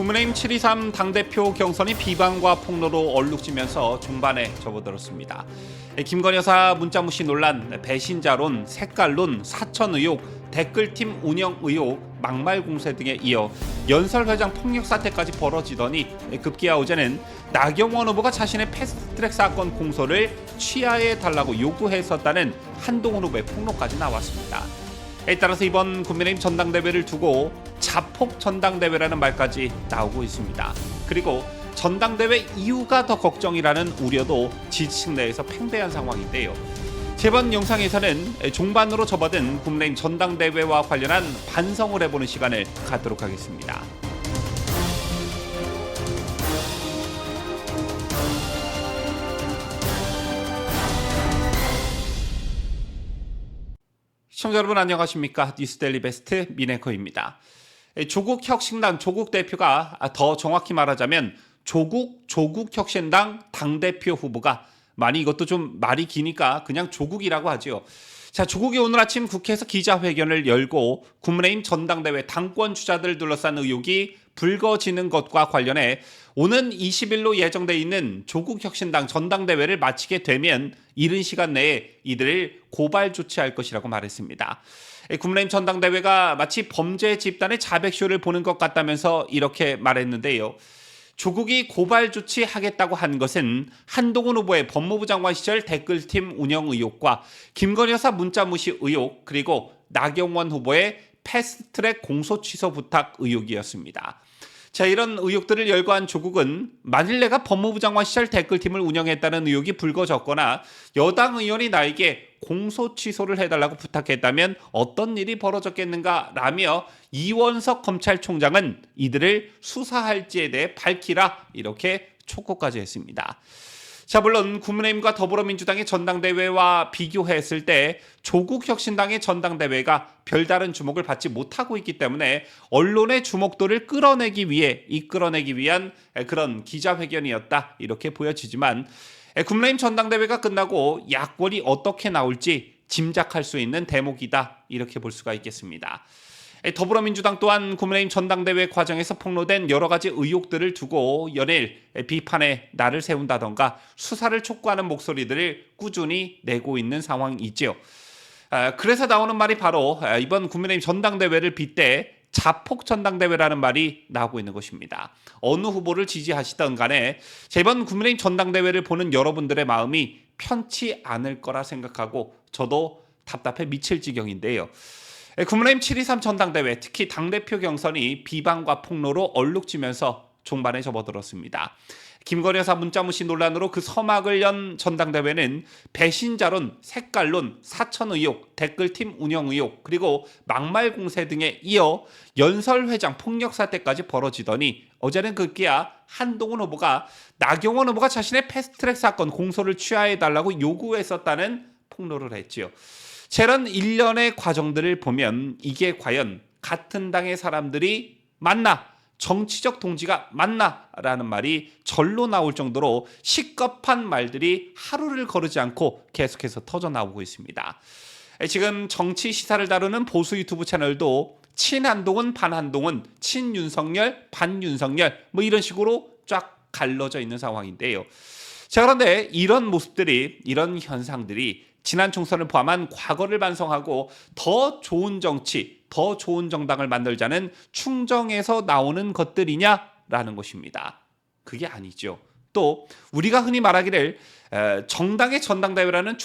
국민의힘 7.23 당대표 경선이 비방과 폭로로 얼룩지면서 중반에 접어들었습니다. 김건희 여사 문자무시 논란, 배신자론, 색깔론, 사천 의혹, 댓글팀 운영 의혹, 막말 공세 등에 이어 연설회장 폭력 사태까지 벌어지더니 급기야 어제는 나경원 후보가 자신의 패스트트랙 사건 공소를 취하해달라고 요구했었다는 한동훈 후보의 폭로까지 나왔습니다. 에 따라서 이번 국민의힘 전당대회를 두고 자폭 전당대회라는 말까지 나오고 있습니다. 그리고 전당대회 이후가 더 걱정이라는 우려도 지지층 내에서 팽배한 상황인데요. 이번 영상에서는 종반으로 접어든 국민의힘 전당대회와 관련한 반성을 해보는 시간을 갖도록 하겠습니다. 시청자 여러분 안녕하십니까? 뉴스데일리 베스트 민앵커입니다. 조국 혁신당 조국 대표가 더 정확히 말하자면 조국 혁신당 당대표 후보가 이것도 좀 말이 기니까 그냥 조국이라고 하죠. 자, 조국이 오늘 아침 국회에서 기자회견을 열고 국민의힘 전당대회 당권 주자들을 둘러싼 의혹이 불거지는 것과 관련해 오는 20일로 예정돼 있는 조국 혁신당 전당대회를 마치게 되면 이른 시간 내에 이들을 고발 조치할 것이라고 말했습니다. 국민의힘 전당대회가 마치 범죄 집단의 자백쇼를 보는 것 같다면서 이렇게 말했는데요. 조국이 고발 조치하겠다고 한 것은 한동훈 후보의 법무부 장관 시절 댓글팀 운영 의혹과 김건희 여사 문자무시 의혹, 그리고 나경원 후보의 패스트트랙 공소 취소 부탁 의혹이었습니다. 자, 이런 의혹들을 열거한 조국은 만일 내가 법무부 장관 시절 댓글팀을 운영했다는 의혹이 불거졌거나 여당 의원이 나에게 공소 취소를 해달라고 부탁했다면 어떤 일이 벌어졌겠는가 라며 이원석 검찰총장은 이들을 수사할지에 대해 밝히라 이렇게 촉구까지 했습니다. 자, 물론 국민의힘과 더불어민주당의 전당대회와 비교했을 때 조국 혁신당의 전당대회가 별다른 주목을 받지 못하고 있기 때문에 언론의 주목도를 끌어내기 위한 그런 기자회견이었다 이렇게 보여지지만 국민의힘 전당대회가 끝나고 야권이 어떻게 나올지 짐작할 수 있는 대목이다 이렇게 볼 수가 있겠습니다. 더불어민주당 또한 국민의힘 전당대회 과정에서 폭로된 여러 가지 의혹들을 두고 연일 비판의 날을 세운다던가 수사를 촉구하는 목소리들을 꾸준히 내고 있는 상황이죠. 그래서 나오는 말이 바로 이번 국민의힘 전당대회를 빗대 자폭 전당대회라는 말이 나오고 있는 것입니다. 어느 후보를 지지하시던 간에 이번 국민의힘 전당대회를 보는 여러분들의 마음이 편치 않을 거라 생각하고 저도 답답해 미칠 지경인데요. 국민의힘 7.23 전당대회, 특히 당대표 경선이 비방과 폭로로 얼룩지면서 종반에 접어들었습니다. 김건희 여사 문자무시 논란으로 그 서막을 연 전당대회는 배신자론, 색깔론, 사천 의혹, 댓글팀 운영 의혹, 그리고 막말 공세 등에 이어 연설회장 폭력 사태까지 벌어지더니 어제는 급기야 한동훈 후보가 나경원 후보가 자신의 패스트트랙 사건 공소를 취하해달라고 요구했었다는 폭로를 했지요. 이런 일련의 과정들을 보면 이게 과연 같은 당의 사람들이 맞나? 정치적 동지가 맞나? 라는 말이 절로 나올 정도로 시급한 말들이 하루를 거르지 않고 계속해서 터져나오고 있습니다. 지금 정치 시사를 다루는 보수 유튜브 채널도 친한동훈, 반한동훈, 친윤석열, 반윤석열 이런 식으로 쫙 갈라져 있는 상황인데요. 자, 그런데 이런 모습들이, 이런 현상들이 지난 총선을 포함한 과거를 반성하고 더 좋은 정치, 더 좋은 정당을 만들자는 충정에서 나오는 것들이냐라는 것입니다. 그게 아니죠. 또 우리가 흔히 말하기를 정당의 전당대회는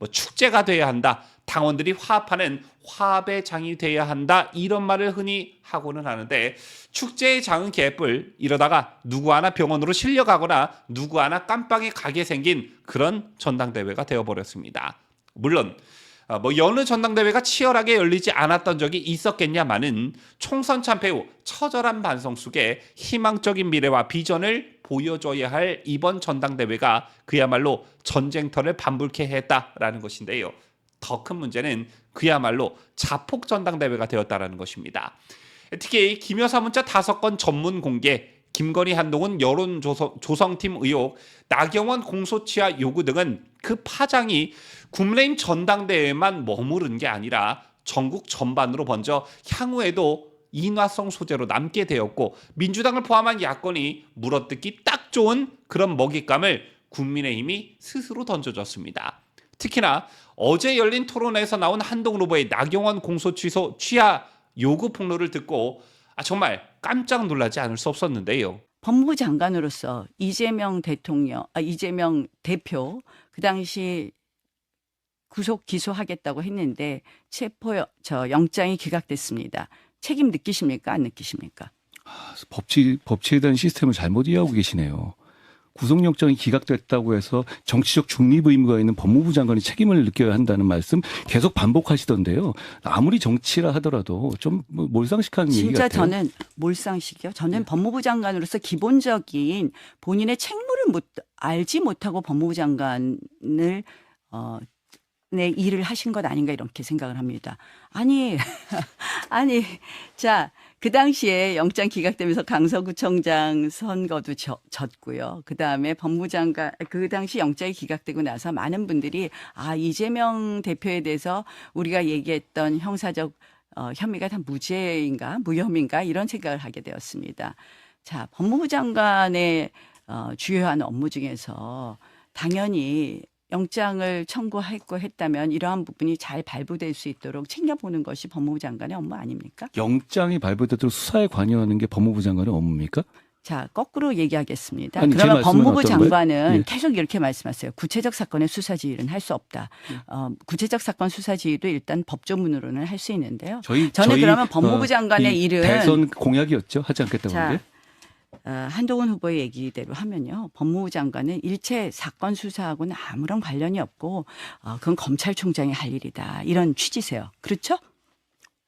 축제가 돼야 한다. 당원들이 화합하는 화합의 장이 돼야 한다. 이런 말을 흔히 하고는 하는데 축제의 장은 개뿔, 이러다가 누구 하나 병원으로 실려가거나 누구 하나 깜빵에 가게 생긴 그런 전당대회가 되어버렸습니다. 물론 여느 전당대회가 치열하게 열리지 않았던 적이 있었겠냐마는 총선 참패 후 처절한 반성 속에 희망적인 미래와 비전을 보여줘야 할 이번 전당대회가 그야말로 전쟁터를 반불케 했다라는 것인데요. 더 큰 문제는 그야말로 자폭 전당대회가 되었다라는 것입니다. 특히 김 여사 문자 5건 전문 공개, 김건희 한동훈 여론 조성팀 의혹, 나경원 공소취하 요구 등은 그 파장이 국민의힘 전당대회에만 머무른 게 아니라 전국 전반으로 번져 향후에도 인화성 소재로 남게 되었고 민주당을 포함한 야권이 물어뜯기 딱 좋은 그런 먹잇감을 국민의힘이 스스로 던져줬습니다. 특히나 어제 열린 토론회에서 나온 한동훈 후보의 나경원 공소 취소 취하 요구 폭로를 듣고 정말 깜짝 놀라지 않을 수 없었는데요. 법무부 장관으로서 이재명 대표 그 당시 구속 기소하겠다고 했는데 영장이 기각됐습니다. 책임 느끼십니까? 안 느끼십니까? 법치에 대한 시스템을 잘못 이해하고 계시네요. 구속영장이 기각됐다고 해서 정치적 중립 의무가 있는 법무부 장관이 책임을 느껴야 한다는 말씀 계속 반복하시던데요. 아무리 정치라 하더라도 좀 몰상식한 얘기 진짜 같아요. 저는 몰상식이요. 저는 법무부 장관으로서 기본적인 본인의 책무를 알지 못하고 법무부 장관을 내 일을 하신 것 아닌가 이렇게 생각을 합니다. 아니 자, 그 당시에 영장 기각되면서 강서구청장 선거도 졌고요. 그 다음에 법무장관 그 당시 영장이 기각되고 나서 많은 분들이 이재명 대표에 대해서 우리가 얘기했던 형사적 혐의가 다 무죄인가 무혐의인가 이런 생각을 하게 되었습니다. 자, 법무부 장관의 주요한 업무 중에서 당연히 영장을 청구했고 했다면 이러한 부분이 잘 발부될 수 있도록 챙겨보는 것이 법무부 장관의 업무 아닙니까? 영장이 발부되도록 수사에 관여하는 게 법무부 장관의 업무입니까? 자, 거꾸로 얘기하겠습니다. 아니, 그러면 법무부 장관은 예. 계속 이렇게 말씀하세요. 구체적 사건의 수사 지휘는 할 수 없다. 구체적 사건 수사 지휘도 일단 법조문으로는 할 수 있는데요. 저는 그러면 법무부 장관의 일은 대선 공약이었죠. 하지 않겠다고 하는데. 한동훈 후보의 얘기대로 하면요. 법무부 장관은 일체 사건 수사하고는 아무런 관련이 없고 그건 검찰총장이 할 일이다. 이런 취지세요. 그렇죠?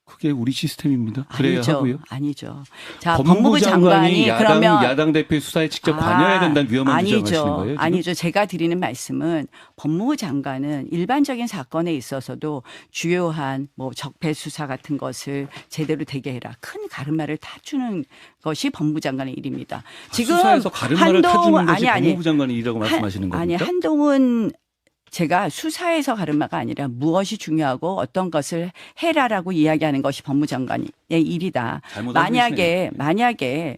그게 우리 시스템입니다. 그래야 하고요. 아니죠. 자, 법무부 장관이 그러면 야당 대표의 수사에 직접 관여해야 된다는 위험한 주장하시는 거예요? 지금? 아니죠. 제가 드리는 말씀은 법무부 장관은 일반적인 사건에 있어서도 주요한 적폐 수사 같은 것을 제대로 되게 해라. 큰 가르마를 타주는 것이 법무부 장관의 일입니다. 지금 수사에서 가르마를 타주는 것이 법무부 장관의 일이라고 말씀하시는 겁니까? 아니, 한동훈 제가 수사에서 가르마가 아니라 무엇이 중요하고 어떤 것을 해라라고 이야기하는 것이 법무장관의 일이다. 만약에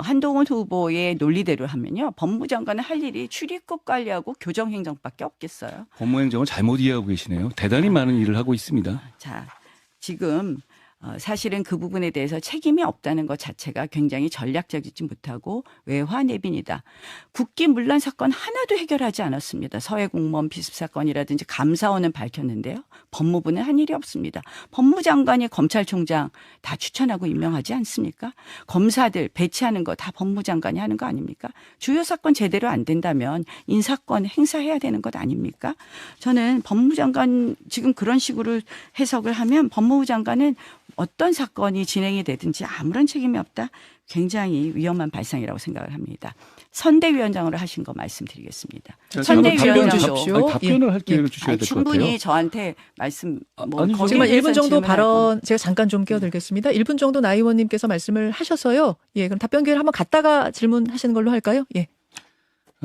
한동훈 후보의 논리대로 하면요. 법무장관은 할 일이 출입국 관리하고 교정행정밖에 없겠어요. 법무행정을 잘못 이해하고 계시네요. 대단히 많은 일을 하고 있습니다. 자, 지금 사실은 그 부분에 대해서 책임이 없다는 것 자체가 굉장히 전략적이지 못하고 외화내빈이다. 국기 문란 사건 하나도 해결하지 않았습니다. 서해 공무원 비습 사건이라든지 감사원은 밝혔는데요. 법무부는 한 일이 없습니다. 법무장관이 검찰총장 다 추천하고 임명하지 않습니까? 검사들 배치하는 거 다 법무장관이 하는 거 아닙니까? 주요 사건 제대로 안 된다면 인사권 행사해야 되는 것 아닙니까? 저는 법무장관 지금 그런 식으로 해석을 하면 법무부 장관은 어떤 사건이 진행이 되든지 아무런 책임이 없다. 굉장히 위험한 발상이라고 생각을 합니다. 선대위원장으로 하신 거 말씀드리겠습니다. 선대위원장도 답변을 할 기회를 주셔야 될 것 같아요. 충분히 저한테 말씀 정말 1분 정도 발언 제가 잠깐 좀 끼어들겠습니다. 1분 정도 나 의원님께서 말씀을 하셔서요. 예, 그럼 답변 기회를 한번 갖다가 질문하시는 걸로 할까요? 예.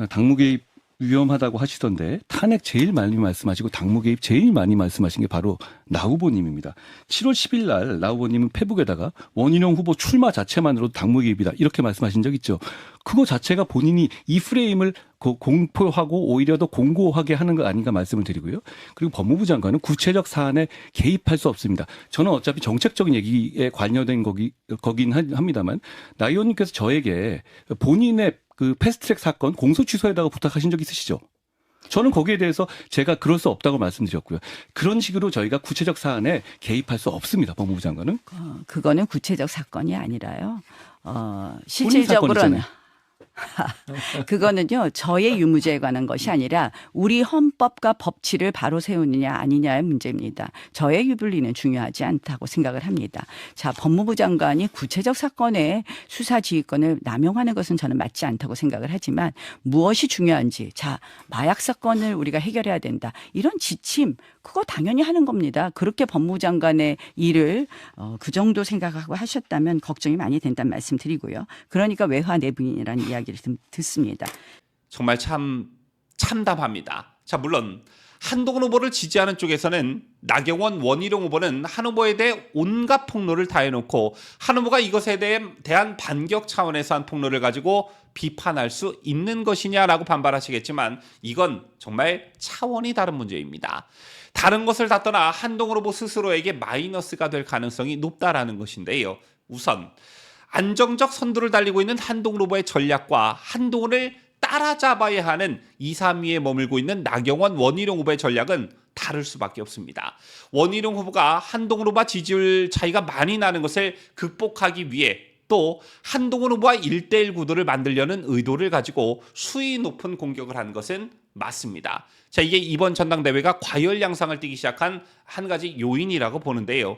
당무 개입 위험하다고 하시던데 탄핵 제일 많이 말씀하시고 당무 개입 제일 많이 말씀하신 게 바로 나 후보님입니다. 7월 10일 날 나 후보님은 페북에다가 원희룡 후보 출마 자체만으로도 당무 개입이다 이렇게 말씀하신 적 있죠. 그거 자체가 본인이 이 프레임을 공포하고 오히려 더 공고하게 하는 거 아닌가 말씀을 드리고요. 그리고 법무부 장관은 구체적 사안에 개입할 수 없습니다. 저는 어차피 정책적인 얘기에 관여된 거긴 합니다만 나 의원님께서 저에게 본인의 그 패스트트랙 사건 공소 취소에다가 부탁하신 적 있으시죠? 저는 거기에 대해서 제가 그럴 수 없다고 말씀드렸고요. 그런 식으로 저희가 구체적 사안에 개입할 수 없습니다. 법무부 장관은. 그거는 구체적 사건이 아니라요. 실질적으로는 그거는요. 저의 유무죄에 관한 것이 아니라 우리 헌법과 법치를 바로 세우느냐 아니냐의 문제입니다. 저의 유불리는 중요하지 않다고 생각을 합니다. 자, 법무부 장관이 구체적 사건의 수사 지휘권을 남용하는 것은 저는 맞지 않다고 생각을 하지만 무엇이 중요한지 자, 마약 사건을 우리가 해결해야 된다. 이런 지침 그거 당연히 하는 겁니다. 그렇게 법무부 장관의 일을 그 정도 생각하고 하셨다면 걱정이 많이 된다는 말씀 드리고요. 그러니까 외화내분이라는 이야기를 듣습니다. 정말 참 참담합니다. 자, 물론 한동훈 후보를 지지하는 쪽에서는 나경원, 원희룡 후보는 한 후보에 대해 온갖 폭로를 다 해놓고 한 후보가 이것에 대한 반격 차원에서 한 폭로를 가지고 비판할 수 있는 것이냐라고 반발하시겠지만 이건 정말 차원이 다른 문제입니다. 다른 것을 다 떠나 한동훈 후보 스스로에게 마이너스가 될 가능성이 높다라는 것인데요. 우선 안정적 선두를 달리고 있는 한동훈 후보의 전략과 한동훈을 따라잡아야 하는 2, 3위에 머물고 있는 나경원, 원희룡 후보의 전략은 다를 수밖에 없습니다. 원희룡 후보가 한동훈 후보와 지지율 차이가 많이 나는 것을 극복하기 위해 또 한동훈 후보와 1대1 구도를 만들려는 의도를 가지고 수위 높은 공격을 한 것은 맞습니다. 자, 이게 이번 전당대회가 과열 양상을 띠기 시작한 한 가지 요인이라고 보는데요.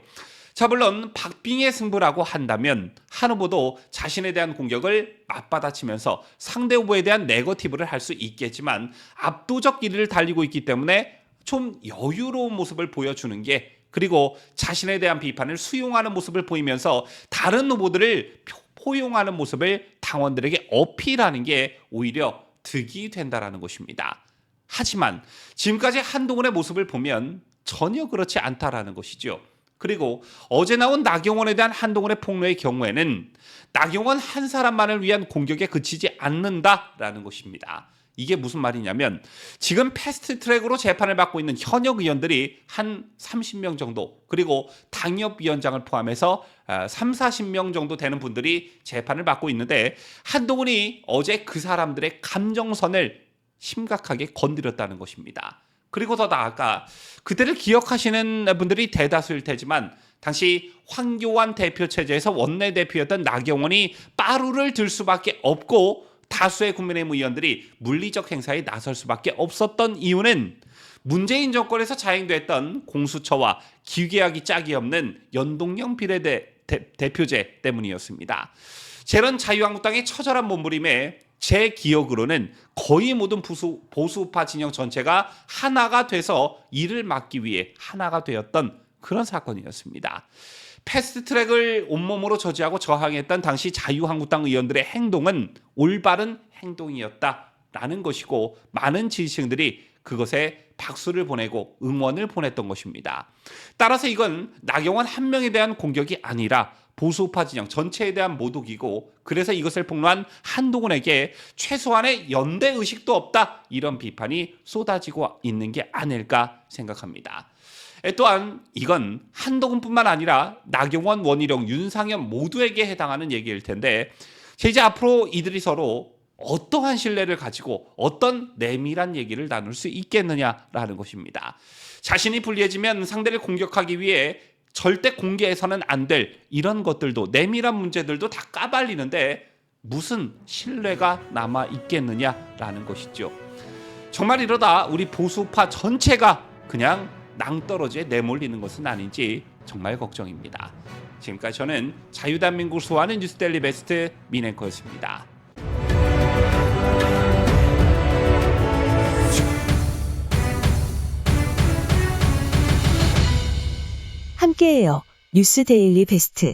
자, 물론 박빙의 승부라고 한다면 한 후보도 자신에 대한 공격을 맞받아치면서 상대 후보에 대한 네거티브를 할 수 있겠지만 압도적 1위를 달리고 있기 때문에 좀 여유로운 모습을 보여주는 게 그리고 자신에 대한 비판을 수용하는 모습을 보이면서 다른 후보들을 포용하는 모습을 당원들에게 어필하는 게 오히려 득이 된다라는 것입니다. 하지만 지금까지 한동훈의 모습을 보면 전혀 그렇지 않다라는 것이죠. 그리고 어제 나온 나경원에 대한 한동훈의 폭로의 경우에는 나경원 한 사람만을 위한 공격에 그치지 않는다라는 것입니다. 이게 무슨 말이냐면 지금 패스트트랙으로 재판을 받고 있는 현역 의원들이 한 30명 정도 그리고 당협위원장을 포함해서 3, 40명 정도 되는 분들이 재판을 받고 있는데 한동훈이 어제 그 사람들의 감정선을 심각하게 건드렸다는 것입니다. 그리고 더 나아가 그때를 기억하시는 분들이 대다수일 테지만 당시 황교안 대표 체제에서 원내대표였던 나경원이 빠루를 들 수밖에 없고 다수의 국민의힘 의원들이 물리적 행사에 나설 수밖에 없었던 이유는 문재인 정권에서 자행됐던 공수처와 기계하기 짝이 없는 연동형 비례대표제 때문이었습니다. 재런 자유한국당의 처절한 몸부림에 제 기억으로는 거의 모든 보수파 진영 전체가 하나가 돼서 이를 막기 위해 하나가 되었던 그런 사건이었습니다. 패스트트랙을 온몸으로 저지하고 저항했던 당시 자유한국당 의원들의 행동은 올바른 행동이었다라는 것이고 많은 지지층들이 그것에 박수를 보내고 응원을 보냈던 것입니다. 따라서 이건 나경원 한 명에 대한 공격이 아니라 보수파 진영 전체에 대한 모독이고 그래서 이것을 폭로한 한동훈에게 최소한의 연대의식도 없다 이런 비판이 쏟아지고 있는 게 아닐까 생각합니다. 또한 이건 한동훈뿐만 아니라 나경원, 원희룡, 윤상현 모두에게 해당하는 얘기일 텐데 이제 앞으로 이들이 서로 어떠한 신뢰를 가지고 어떤 내밀한 얘기를 나눌 수 있겠느냐라는 것입니다. 자신이 불리해지면 상대를 공격하기 위해 절대 공개해서는 안 될 이런 것들도 내밀한 문제들도 다 까발리는데 무슨 신뢰가 남아 있겠느냐라는 것이죠. 정말 이러다 우리 보수파 전체가 그냥 낭떠러지에 내몰리는 것은 아닌지 정말 걱정입니다. 지금까지 저는 자유대한민국을 수호하는 뉴스데일리 베스트 민앵커였습니다. 함께해요. 뉴스데일리 베스트.